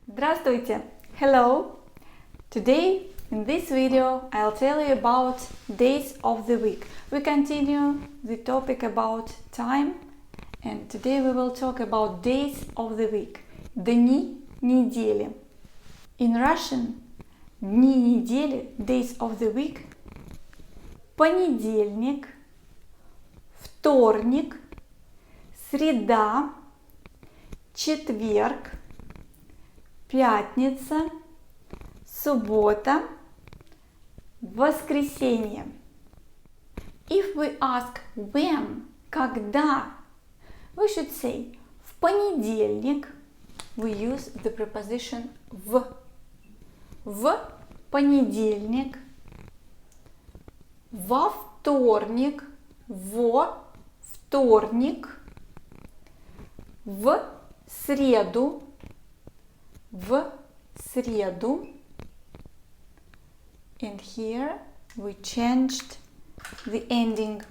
Здравствуйте! Hello! Today in this video I'll tell you about days of the week. We continue the topic about time and today we will talk about days of the week. Дни недели. In Russian, дни недели, days of the week, понедельник, вторник, среда, четверг, пятница, суббота, воскресенье. If we ask when, когда, we should say в понедельник. We use the preposition в. В понедельник. Во вторник. Во вторник. В среду. В среду. And here we changed the ending.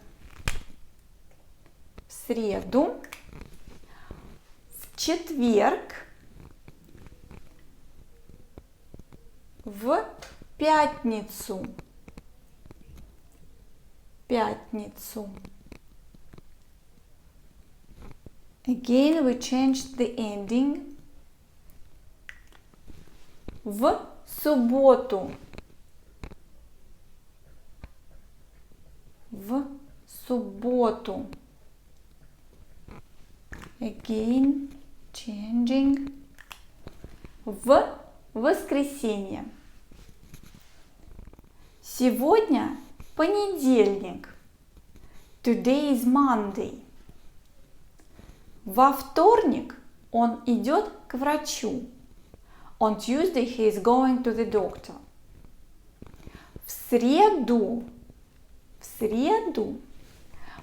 В среду. В четверг. В пятницу. Пятницу. Again we changed the ending. В субботу. В субботу. Again changing. В воскресенье. Сегодня понедельник. Today is Monday. Во вторник он идет к врачу. On Tuesday he is going to the doctor. В среду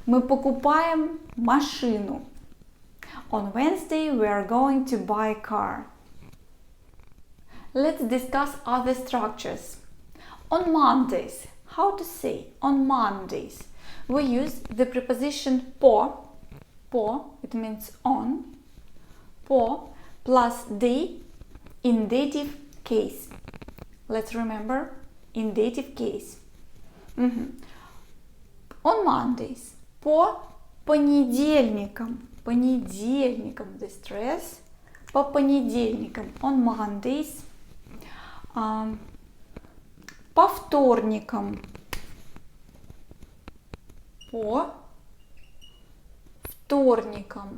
мы покупаем машину. On Wednesday we are going to buy a car. Let's discuss other structures. On Mondays, how to say on Mondays? We use the preposition по. Po, it means on. Po plus day in dative case. Let's remember, in dative case. On Mondays. По понедельникам. Понедельникам, the stress. По понедельникам. On Mondays. По вторникам. По вторникам.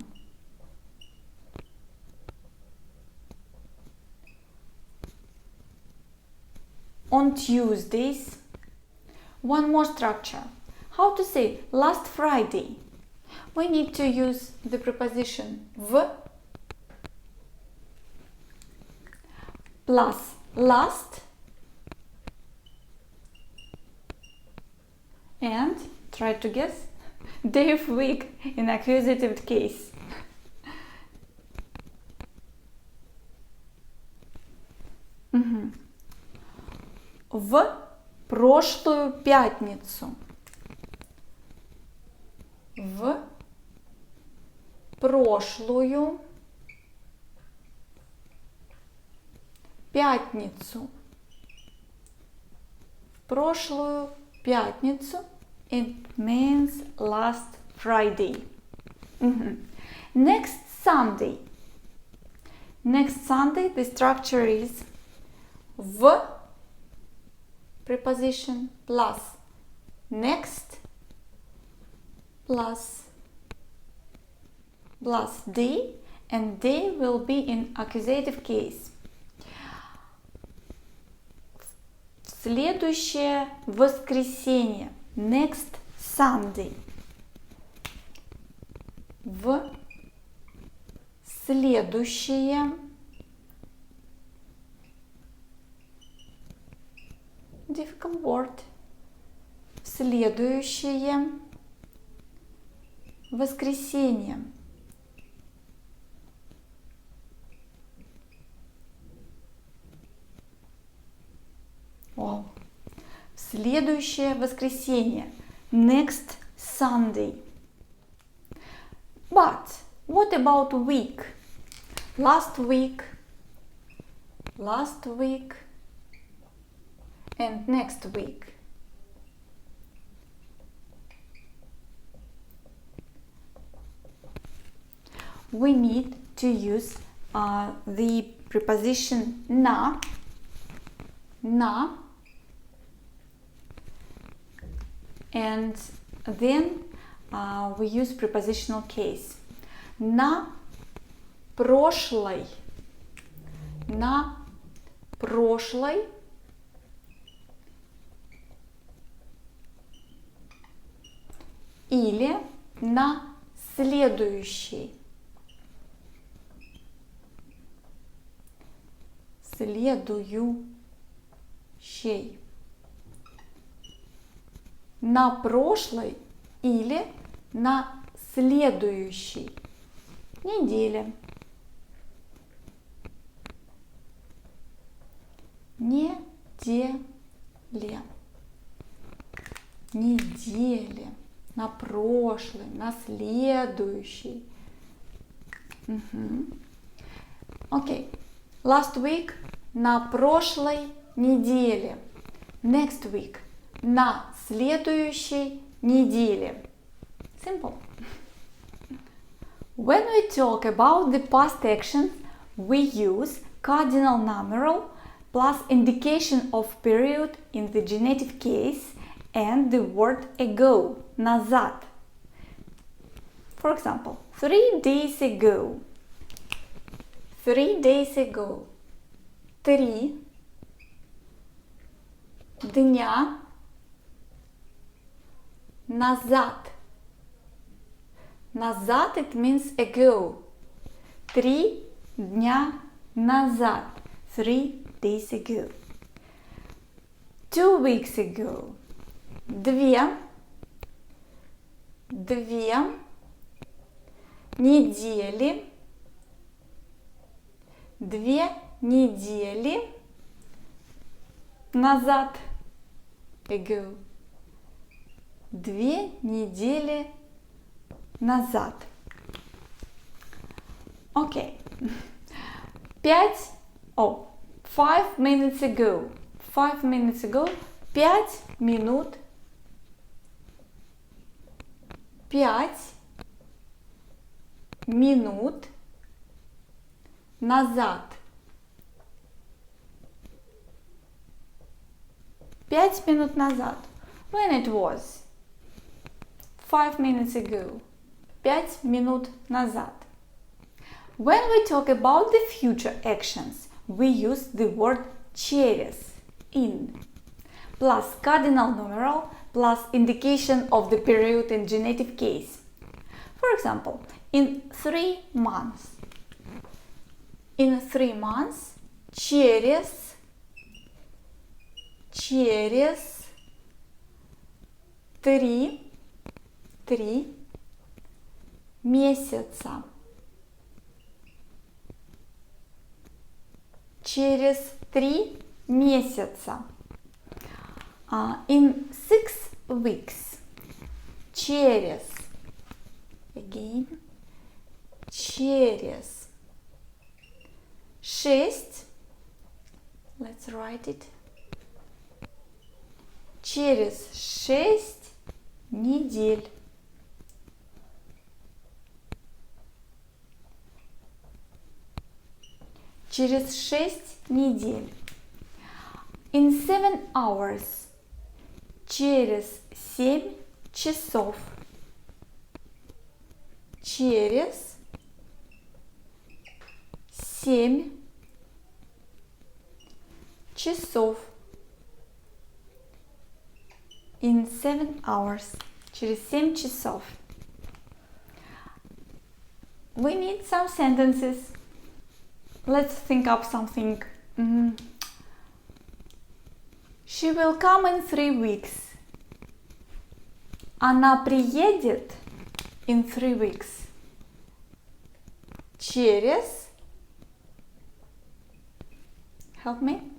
On Tuesdays. One more structure. How to say last Friday? We need to use the preposition в plus last and try to guess day of week in accusative case. В прошлую пятницу. В прошлую пятницу. В прошлую пятницу. It means last Friday. Next Sunday. Next Sunday the structure is в preposition plus next plus day, and day will be in accusative case. Следующее воскресенье. Next Sunday. В следующее difficult word. В следующее воскресенье. Wow. В следующее воскресенье. Next Sunday. But what about week? Last week, last week and next week. We need to use the preposition na, and then we use prepositional case. На прошлой, или на следующей. На прошлой или на следующей неделе. Неделе. На прошлой, на следующей. Okay. Last week, на прошлой неделе. Next week, на следующей неделе. Simple. When we talk about the past actions, we use cardinal numeral plus indication of period in the genitive case and the word ago, назад. For example, 3 days ago. 3 days ago. 3 дня назад. Назад it means ago. 3 дня назад. 3 days ago. 2 weeks ago. 2 недели. 2 недели назад. Ago. 2 недели назад. Okay. 5 minutes ago. 5 minutes ago. 5 минут. 5 минут назад. 5 минут назад. When it was? 5 minutes ago. 5 минут назад. When we talk about the future actions, we use the word через, in, plus cardinal numeral, plus indication of the period in genitive case. For example, in 3 months. In 3 months, через 3 месяца. Через 3 месяца. In 6 weeks. Через. Again. Через 6. Let's write it. Через 6 недель. Через 6 недель. In 7 hours. Через 7 часов. Через 7 часов. In 7 hours. Через 7 часов. We need some sentences. Let's think up something. She will come in 3 weeks. Она приедет in 3 weeks. Через. Help me.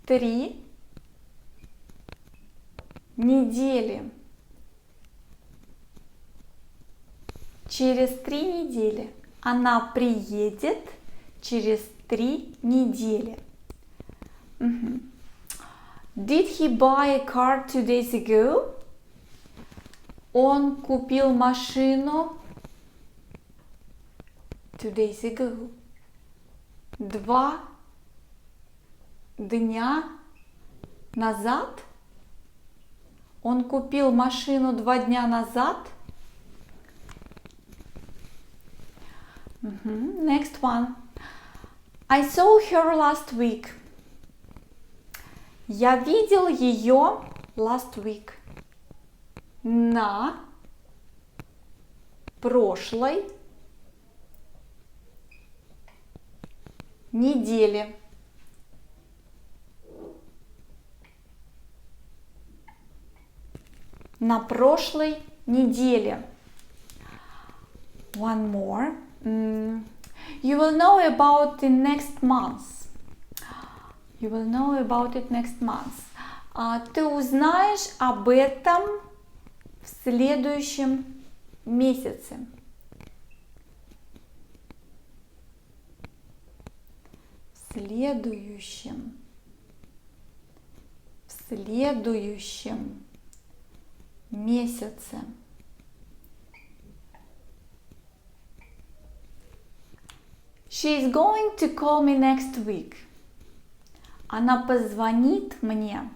3 недели. Через 3 недели. Она приедет через 3 недели. Did he buy a car 2 days ago? Он купил машину 2 days ago. 2 дня назад? Он купил машину 2 дня назад? Next one. I saw her last week. Я видел ее last week. На прошлой неделе. На прошлой неделе. One more. You will know about it next month. You will know about it next month. Ты узнаешь об этом в следующем месяце. В следующем месяце. She is going to call me next week. Она позвонит мне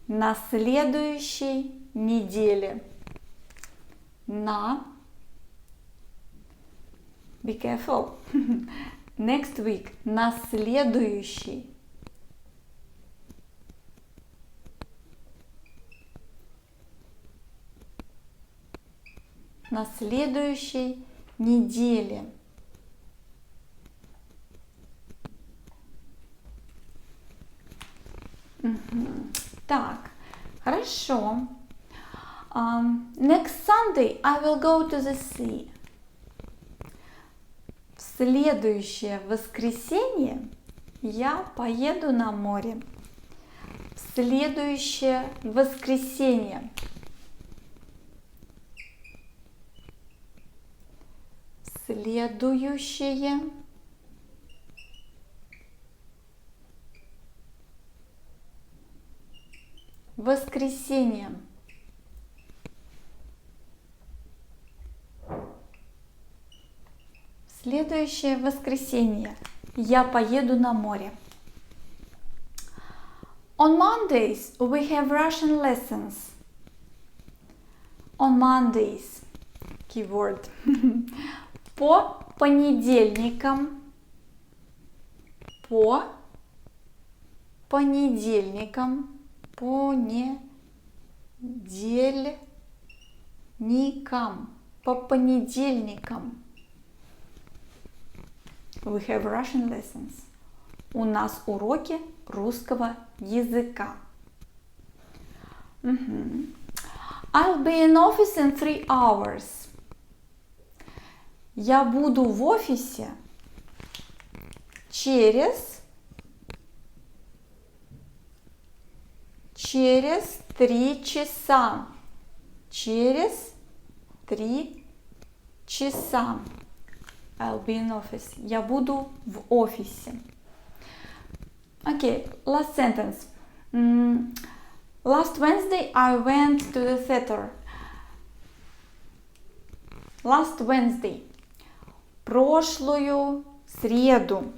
на следующей неделе. На Be careful. Next week. На следующей. На следующей неделе. Так, хорошо. Next Sunday I will go to the sea. В следующее воскресенье я поеду на море. В следующее воскресенье. Следующее воскресенье. Следующее воскресенье я поеду на море. On Mondays we have Russian lessons. On Mondays. Keyword. По понедельникам. По понедельникам. По понедельникам. We have Russian lessons. У нас уроки русского языка. I'll be in office in 3 hours. Я буду в офисе через 3 часа. Через 3 часа. I'll be in office. Я буду в офисе. Okay, last sentence. Last Wednesday I went to the theater. Last Wednesday. Прошлую среду.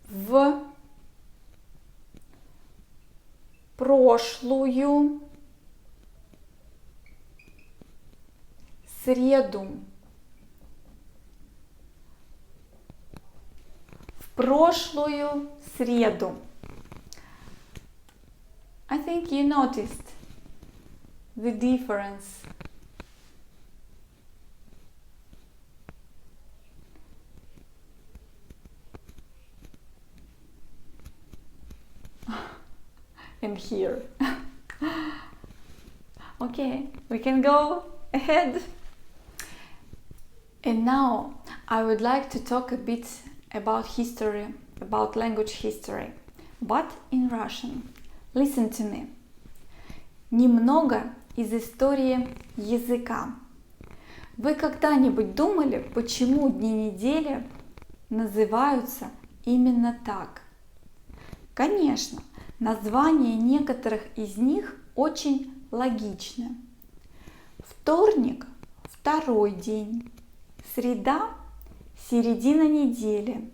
В прошлую среду. В прошлую среду. I think you noticed the difference. And here. Okay, we can go ahead. And now I would like to talk a bit about history, about language history, but in Russian. Listen to me. Немного из истории языка. Вы когда-нибудь думали, почему дни недели называются именно так. Конечно, названия некоторых из них очень логичны. Вторник – второй день, среда – середина недели,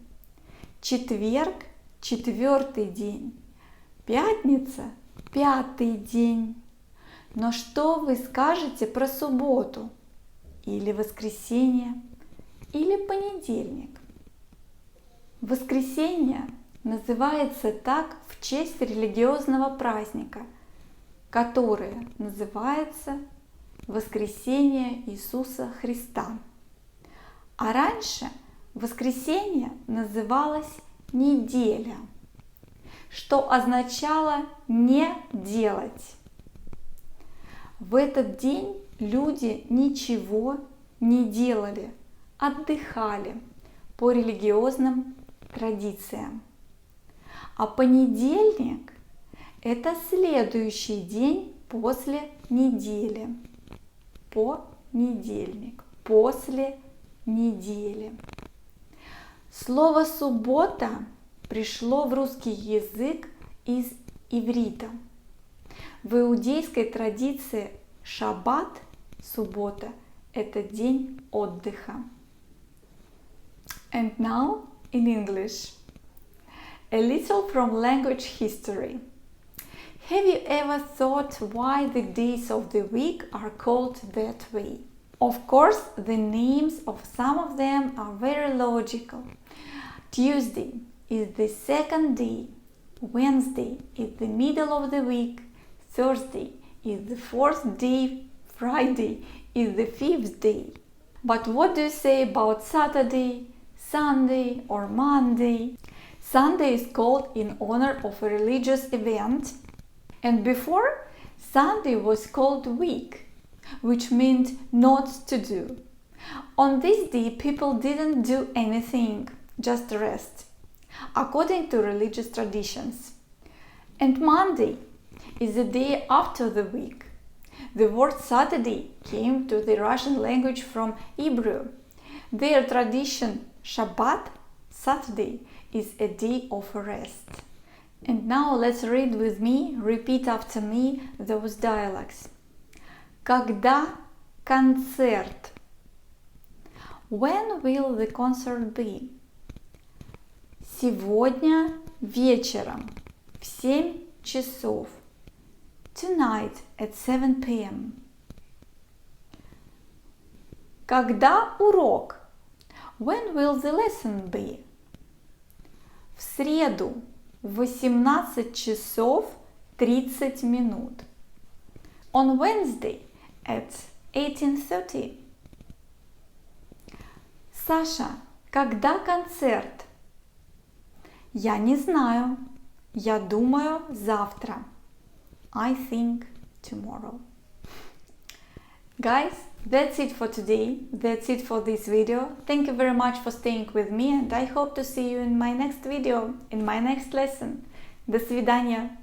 четверг – четвертый день, пятница – пятый день. Но что вы скажете про субботу или воскресенье или понедельник? Воскресенье называется так в честь религиозного праздника, который называется Воскресенье Иисуса Христа. А раньше воскресенье называлось неделя, что означало не делать. В этот день люди ничего не делали, отдыхали по религиозным традициям. А понедельник – это следующий день после недели. Понедельник, после недели. Слово «суббота» пришло в русский язык из иврита. В иудейской традиции шаббат, суббота, это день отдыха. And now in English. A little from language history. Have you ever thought why the days of the week are called that way? Of course, the names of some of them are very logical. Tuesday is the second day, Wednesday is the middle of the week, Thursday is the fourth day, Friday is the fifth day. But what do you say about Saturday, Sunday or Monday? Sunday is called in honor of a religious event, and before Sunday was called week, which meant not to do. On this day people didn't do anything, just rest, according to religious traditions. And Monday is the day after the week. The word Saturday came to the Russian language from Hebrew. Their tradition, Shabbat, Saturday, is a day of rest. And now let's read with me, repeat after me those dialogues. Когда концерт? When will the concert be? Сегодня вечером в 7 часов. Tonight at 7 p.m. Когда урок? When will the lesson be? В среду в 18 часов 30 минут. On Wednesday at 18:30. Саша, когда концерт? Я не знаю. Я думаю, завтра. I think tomorrow. Guys, that's it for today. That's it for this video. Thank you very much for staying with me, and I hope to see you in my next video, in my next lesson. До свидания.